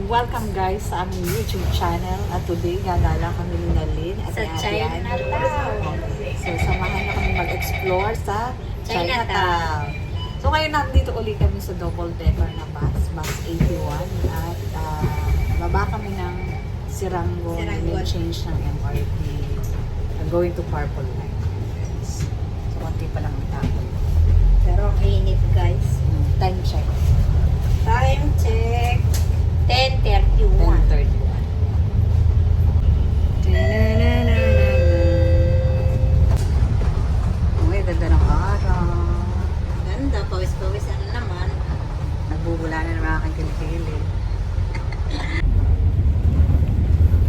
welcome guys sa aming YouTube channel. At today, gagala kami ni Nalyn at Sa ni Ate Ann. Chinatown. So, samahan na kami mag-explore sa Chinatown. Chinatown. So, ngayon nandito ulit kami sa double decker na bus 81. At baba kami ng Sirango. Sirango. Change ng MRT. Going to Purple Line. So, konti pa lang ang tao. Pero ang init guys. Time check. Time check. 10:31. 10:31. Uy, ganda ng araw. Ganda, pawis-pawis naman. Nagbubula na ng aking kilikili.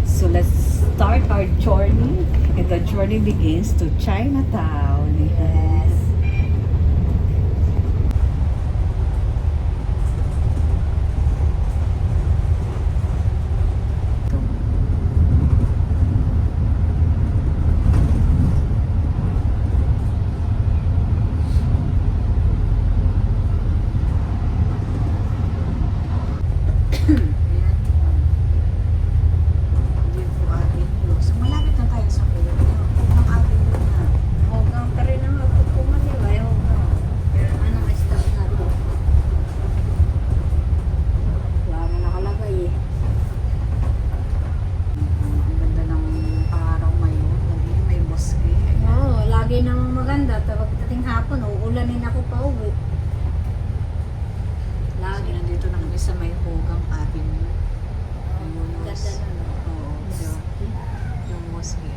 So let's start our journey. And the journey begins to Chinatown. Yes. So malapit na tayo sa Kuya. Ang avenue na. Hanggang pa rin naman pagpuman nila. Anong stop na to? Wala na nakalagay eh. Ang ganda ng araw ngayon. Lagi may bosque. Oo, lagi namang maganda. Pagdating hapon, uulanin ako pa uwi. Lagi nandito na kami sa may Hugang Avenue. Ayun, Ganda na, no? Oo. Yung mosque.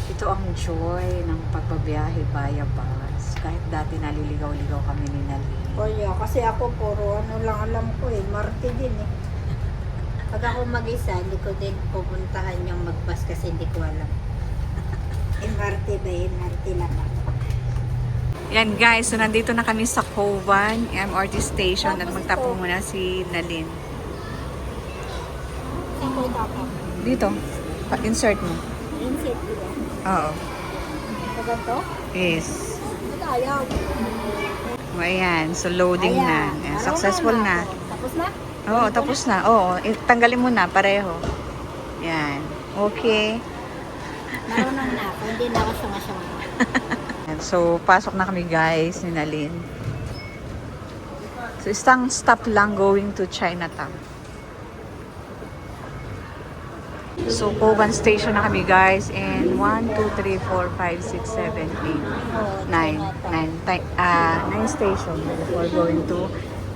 Ito ang joy ng pagbabiyahe via bus. Kahit dati naliligaw-ligaw kami ni Nalyn. Kaya, kasi ako puro ano lang alam ko eh, Marte din eh. Pag ako mag-isa, hindi ko din pupuntahan yung mag-bus kasi hindi ko alam. MRT ba yun? MRT lang ako. Yan guys, so nandito na kami sa Kovan MRT station at magtapo muna si Nalyn. Saan ko dapat? Dito, insert mo. Insert ko yan. Oo. Sa ganito? Yes. Ba't ayaw? O, ayan, so loading na. Ayan, successful na. Tapos na? Oo, tapos na. Oo, tanggalin mo na, pareho. Yan. Okay. Marunong na ako. Hindi na ako sunga-sunga. So, pasok na kami guys ni Nalyn. So, isang stop lang going to Chinatown. So, Kovan Station na kami guys. And 1, 2, 3, 4, 5, 6, 7, 8, 9. 9 station before going to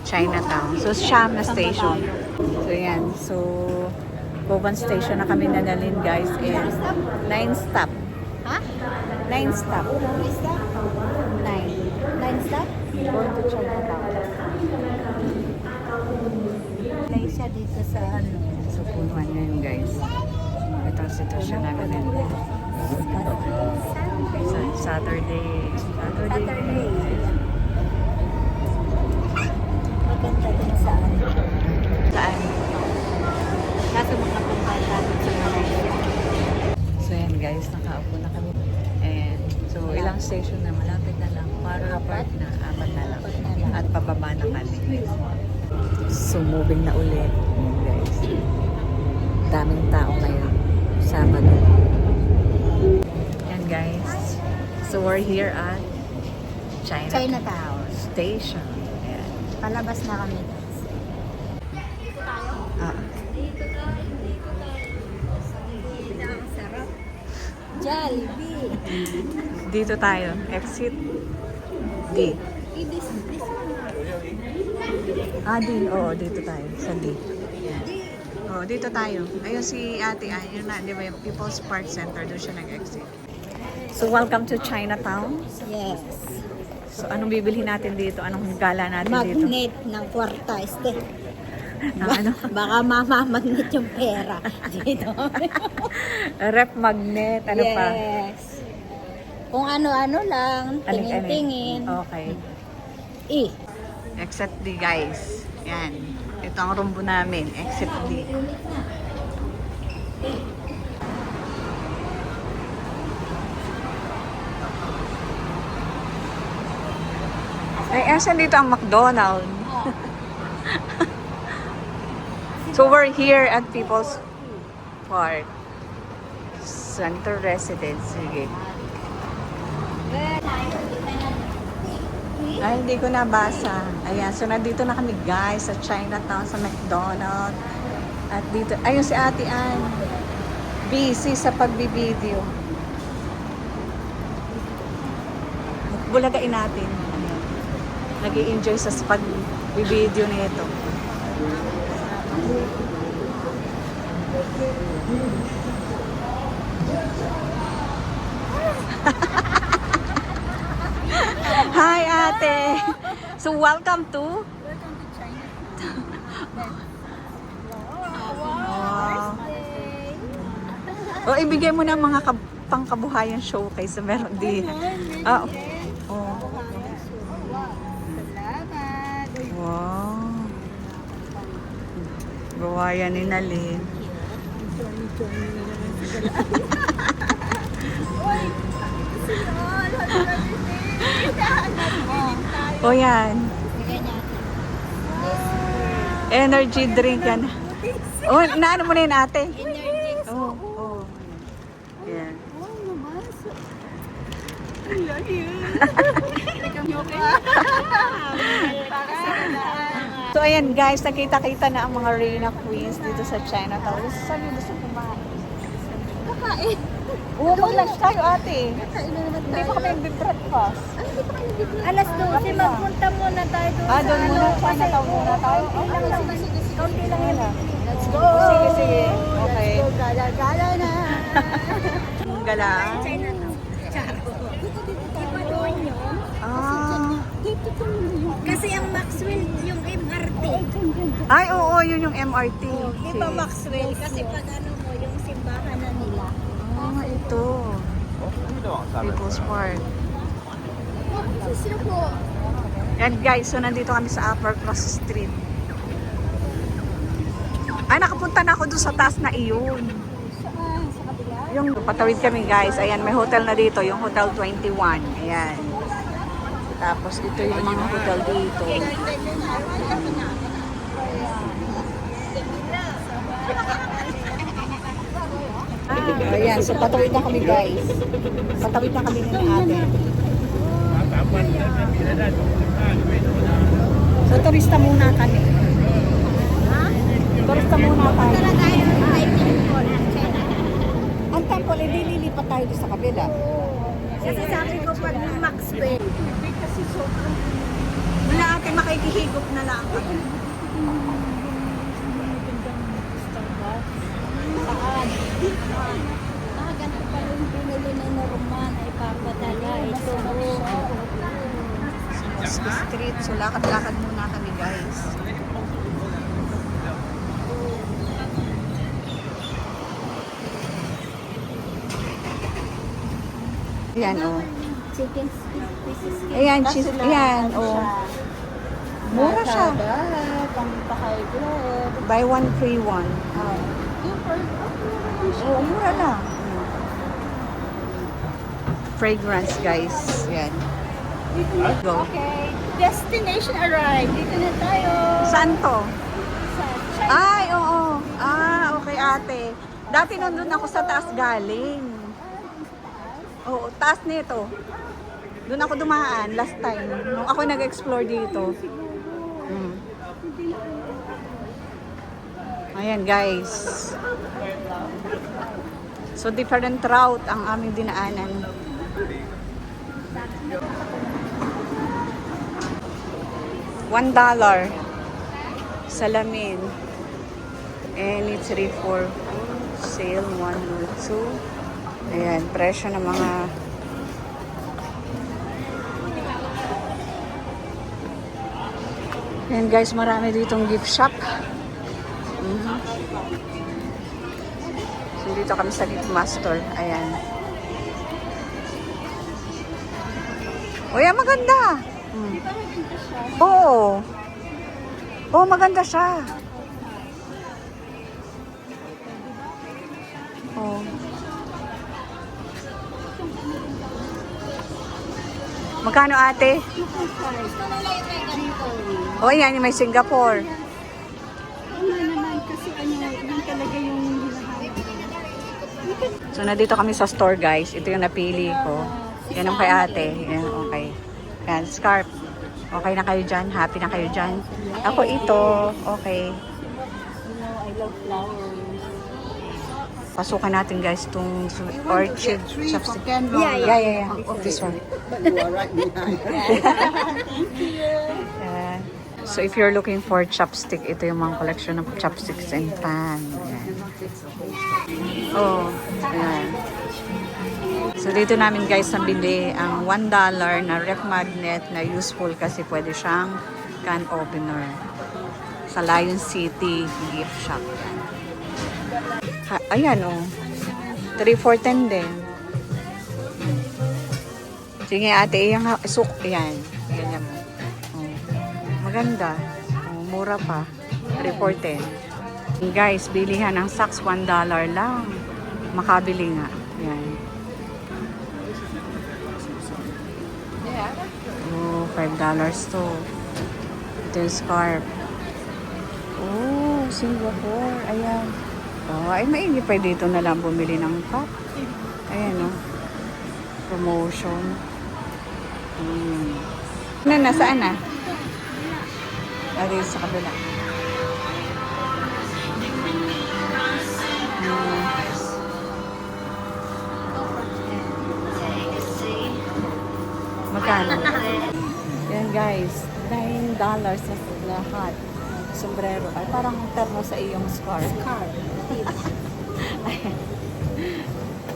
Chinatown. So, Siam na station. So, yan. So, Kovan Station na kami na Nalyn guys. And 9 stop. Ha? 9 stop. 9 stop? 9 stop? Going to Chinatown. Lay siya dito sa ano. So, punuan na yun guys. Ito ang sitwasyon namin ngayon. Saturday. Saturday. Maganda din sa ano. Saan? Kaso makapunta natin sa Malaysia. So, yan guys. Nakaupo na kami. And, so, ilang station na. Malapit na lang. Para apart na. 4 na lang. At pababa na kami. So, moving na ulit. Yan guys. Daming tao ngayon. Sabado. Yan guys. So, we're here at Chinatown. Station. Ayan. Palabas na kami. Ah. Ang sarap. Jollibee. Dito tayo. Exit D. This one. D. Oo, dito tayo. Sa D. Oo, dito tayo. Ayun si Ate Ann. Yun na, di ba yung People's Park Center. Doon siya nag-exit. So, welcome to Chinatown. Yes. So, anong bibilhin natin dito? Anong gala natin dito? Magnet ng kwarta. Este. Ano? Baka mamamagnet yung pera. Dito. Rep magnet. Ano pa? Yes. Kung ano-ano lang. Tingin-tingin. Okay. Exit D, guys. Yan. Ito ang rumbo namin. Exit D. Ay, asan dito ang McDonald's? So we're here at People's Park. Center Residence. Sige. Ay, hindi ko nabasa. Ayan, so nandito na kami guys sa Chinatown, sa McDonald's. At dito, ayun si Ate Ann. Busy sa pagbibideo. Bulagain natin. Nag-i-enjoy sa pagbibideo nito. Hi, Ate. So, welcome to wow. O, ibigay mo na mga pangkabuhayan showcase sa meron din. Ah, oh. Wow. Buhayan ni Nalin. O yan. Energy drink yan. Oh, naano mo na yun, ate? Energy. Oh, oh. Yan. So ayan guys, nakita-kita na ang mga Reyna Queens dito sa Chinatown. Saan yun gusto kumain? Kakain. Oo, mag-lunch tayo ate. Hindi pa kami nag-breakfast. Alas 12, magpunta muna tayo doon. Doon muna, Chinatown muna tayo. Sige. Kaunti lang yun ah. Let's go. Sige. Okay. Let's go, gala-gala na. Gala. Chinatown. Iba doon yun. Kasi ang Maxwell, yung MRT. Ay, oo, yun yung MRT. Di ba Maxwell? Kasi pag ano mo, yung simbahan na nila. Ito. People's Park. Sino po? And guys, so nandito kami sa Upper Cross Street. Ay, nakapunta na ako doon sa taas na iyon. Saan? Sa kabila? Yung patawid kami guys. Ayan, may hotel na dito. Yung Hotel 21. Ayan. Tapos ito yung mga hotel dito. Ayan, so patawid na kami guys. Patawid na kami ng ate. So turista muna kami. Turista muna tayo. Tara tayo kay Temple. Ang temple, hindi lilipat tayo doon sa kabila. Kasi sabi ko pag Maxwell. Kasi sobrang wala ate, makikihigop na lang kami. Saan? Ganito pa yung binili ni Norman ay papadala. Ito Sa street, so lakad-lakad muna kami guys. Ayan oh. chicken pieces. Ayan, cheese. Ayan, oh. Mura siya. Pang-high-blood. Buy one, free one. Oo, mura lang. Fragrance guys. Ayan. Go. Okay, destination arrived. Dito na tayo. Saan to? Sa China. Ay, oo. Okay ate. Dati nandun ako sa taas galing. Oo, taas nito. Doon ako dumaan last time. Nung ako nag-explore dito. Ayan guys. So different route ang aming dinaanan. $1 salamin. And it's 3 for sale 1 or 2. Ayan, presyo ng mga ayan guys, marami ditong gift shop. So dito kami sa gift master. Ayan. Uy, maganda. Oo. Oo, maganda siya. Oo. Magkano ate? O yan, may Singapore. Wala naman kasi yun talaga yung hinahanap. So, nandito kami sa store, guys. Ito yung napili ko. Yan ang kay ate. Yan, okay. Yan, scarf. Okay na kayo dyan? Happy na kayo dyan? Ako ito. Okay. I love flowers. Pasukan natin, guys, itong orchid chopstick. Yeah. This one. You are right behind. Yan. So, if you're looking for chopstick, ito yung mga collection ng chopsticks and pan. Yan. Oh, yan. So, dito namin guys nabili ang $1 na ref magnet na useful kasi pwede siyang can opener sa Lion City gift shop. Ayan oh. 3 for 10 din. Sige ate, yung suk. Ayan. Ganyan mo. Oh. Maganda. Oh, mura pa. 3 for 10. Guys, bilihan ng socks $1 lang. Makabili nga. Ayan. Oh, $5 to. Ito yung scarf. Oh, Singapore. Ayan. Oh, ay maigi pa dito na lang bumili ng cup. Ayan oh. Promotion. Nasaan na? Ari sa kabila. Magkano? Yan guys, $9 sa lahat. Sombrero. Ay, parang termo sa iyong scarf.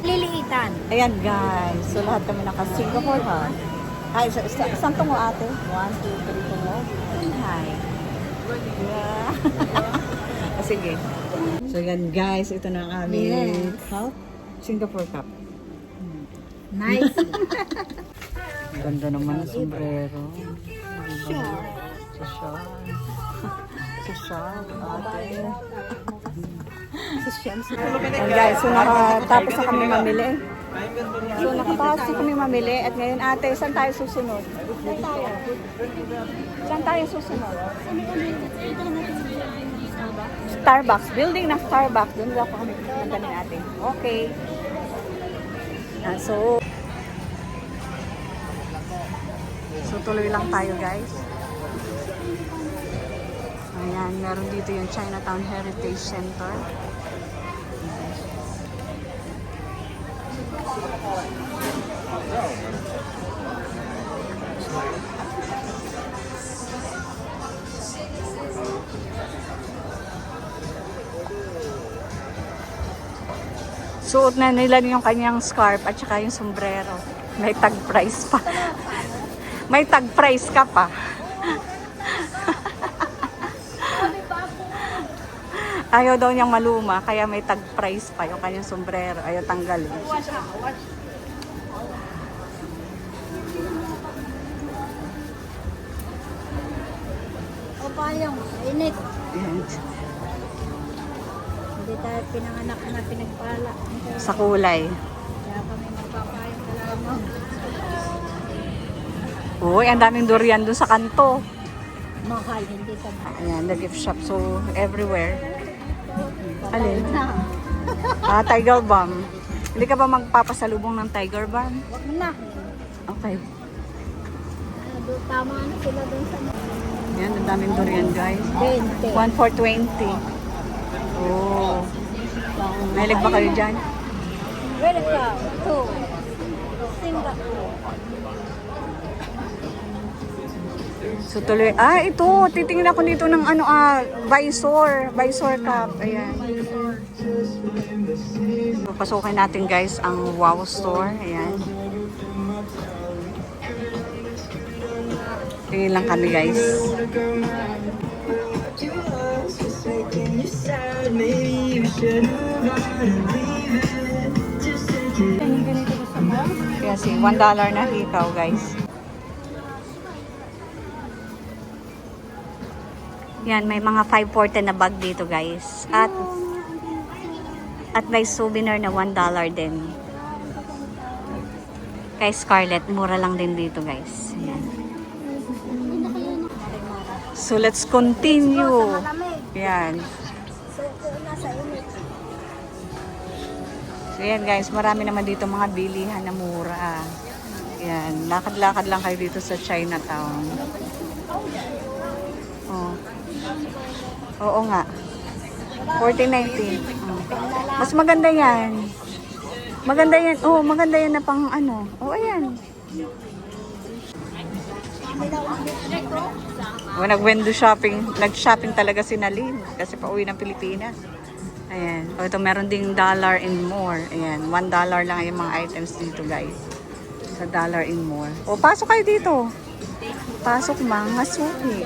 Liliitan. Ayan guys. So lahat kami naka-Singapore ha. Ay, isang tungo ate. 1, 2, 3 tungo. Hi. Yeah. Sige. So yan guys, ito na ang aming cup. Singapore cup. Nice. Ganda naman ang sombrero. Social. Ate. And guys, so nakatapos na kami mamili. At ngayon ate, saan tayo susunod? Saan tayo susunod? Starbucks. Building ng Starbucks. Doon daw kami punta ni ate. Okay. So tuloy lang tayo guys. Ayan, meron dito yung Chinatown Heritage Center. Suot na nila yung kanyang scarf at saka yung sombrero. May tag price pa. May tag price ka pa. Ayaw daw niyang maluma, kaya may tag price pa yung kanyang sombrero. Ayaw tanggalin. O payong, init. Ayan. Hindi tayo pinanganak na pinagpala. Sa kulay. Kaya kami magpapayong talaga mo. Uy, ang daming durian dun sa kanto. Mahal, hindi ka mahal. Ayan, the gift shop. So, everywhere. Alin? Na. Tiger Balm. Hindi ka ba magpapasalubong ng Tiger Balm? Huwag mo na. Okay. Tama na sila dun sa Yan, ang daming durian guys. 20. 1 for 20. Oh. Mahilig ba kayo dyan? Welcome to Singapore. So tuloy, ito, titingin ako dito ng visor cup. Ayan. Papasukin natin guys ang Wow Store. Ayan. Tingin lang kami guys. Kaya si $1 na hikaw guys. Yan, may mga 5 for 10 na bag dito guys. At may souvenir na $1 din. Kay Scarlett, mura lang din dito guys. Ayan. So let's continue. Yan. Nasa init. So yan guys, marami naman dito mga bilihan na mura. Yan, lakad-lakad lang kayo dito sa Chinatown. Oh. Oo nga. 14.19. Oh. Mas maganda yan. Maganda yan. Oh, maganda yan na pang ano. Oh, ayan. Oh, nag-window shopping. Nag-shopping talaga si Nalin kasi pauwi ng Pilipinas. Ayan. O, ito meron ding dollar and more. Ayan. $1 lang yung mga items dito, guys. Sa dollar and more. O, pasok kayo dito. Pasok mga suki.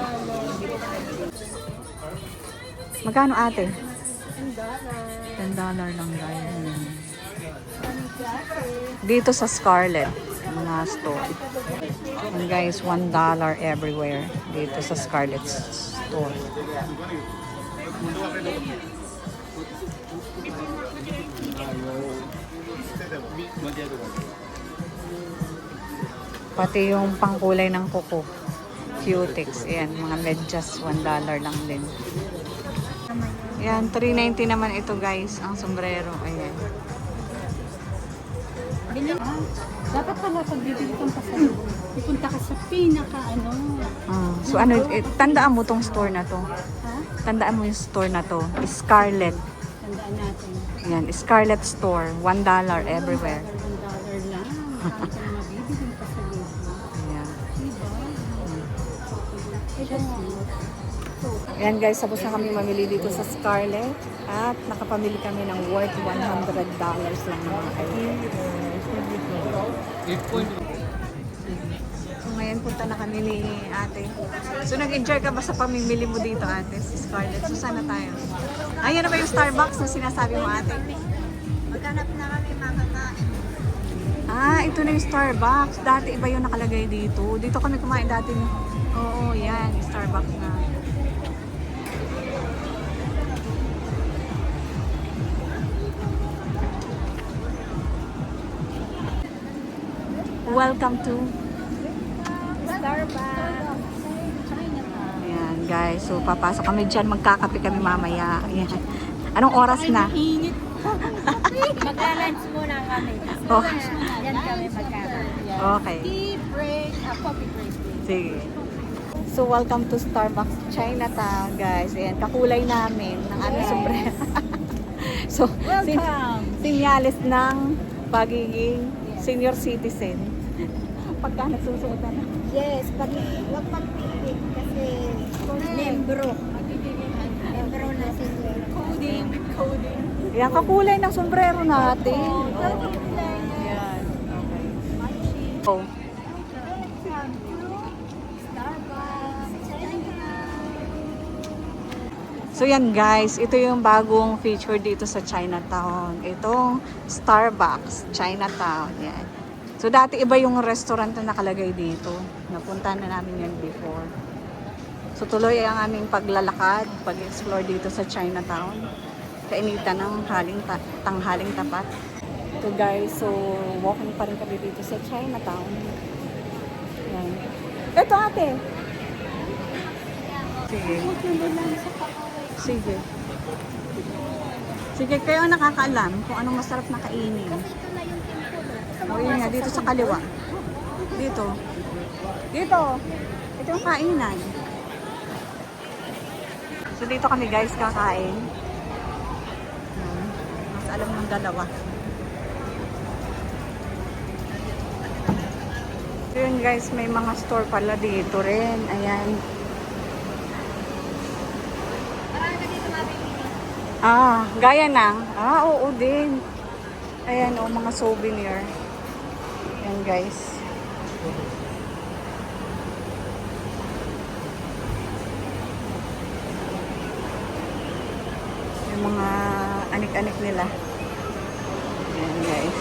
Magkano ate? $10 lang, guys. Dito sa Scarlett na store. And guys, $1 everywhere. Dito sa Scarlett store. Pati yung pangkulay ng kuko. Cutex. Ayan, mga medyas. $1 lang din. Ayan, $3.90 naman ito guys. Ang sombrero. Ayan. Dapat pala pag bibili kang pasalubong, pupunta ka sa pinaka So ano, tandaan mo tong store na to. Ha? Tandaan mo yung store na to. Scarlett. Tandaan natin. Ayan, Scarlett store. $1 everywhere. $1 lang. Marami kang mabibiling pasalubong. Ayan. Ito nga. Ayan guys, tapos na kami mamili dito sa Scarlett. At nakapamili kami ng worth $100 lang mga items. So ngayon punta na kami ni ate. So nag-enjoy ka ba sa pamimili mo dito ate, si Scarlett? So sana tayo. Ayan na ba yung Starbucks na sinasabi mo ate? Maghanap na kami makakain. Ah, ito na yung Starbucks. Dati iba yung nakalagay dito. Dito kami kumain dati. Oo, yan. Starbucks na. Welcome to Starbucks. Ayan guys, so papasok kami dyan, magkakape kami mamaya. Ayan. Anong oras na? Init. Magla-lunch muna kami. Oh. Yan kami magkakain. Okay. Tea break, coffee break. Sige. So welcome to Starbucks Chinatown guys. Ayan, kakulay namin ng aming sombrero. So, sinyalis ng pagiging senior citizen. Pagka nagsusuotan na. Yes, huwag pagpipig kasi membro. Membro na sila. Coding. Ayan, kakulay ng sombrero natin. Coding. Ayan. Oh. So yan guys, ito yung bagong feature dito sa Chinatown. Itong Starbucks Chinatown. Yan. So dati iba yung restaurant na nakalagay dito. Napunta na namin yan before. So tuloy ang aming paglalakad, pag-explore dito sa Chinatown. Kainitan ng tanghaling tapat. So guys, so walking pa rin kami dito sa Chinatown. Yan. Ito ate. Sige. Sige. Sige, kayo ang nakakaalam kung anong masarap na kainin. O yun nga, dito sa kaliwa. Dito. Dito. Ito yung kainan. So dito kami guys kakain. Mas alam ng dalawa. So yun guys, may mga store pala dito rin. Ayan. Ah, gaya ng. Ah, oo din. Ayan, oh, mga souvenir. Ayan, guys. Yung mga anik-anik nila. Ayan, guys.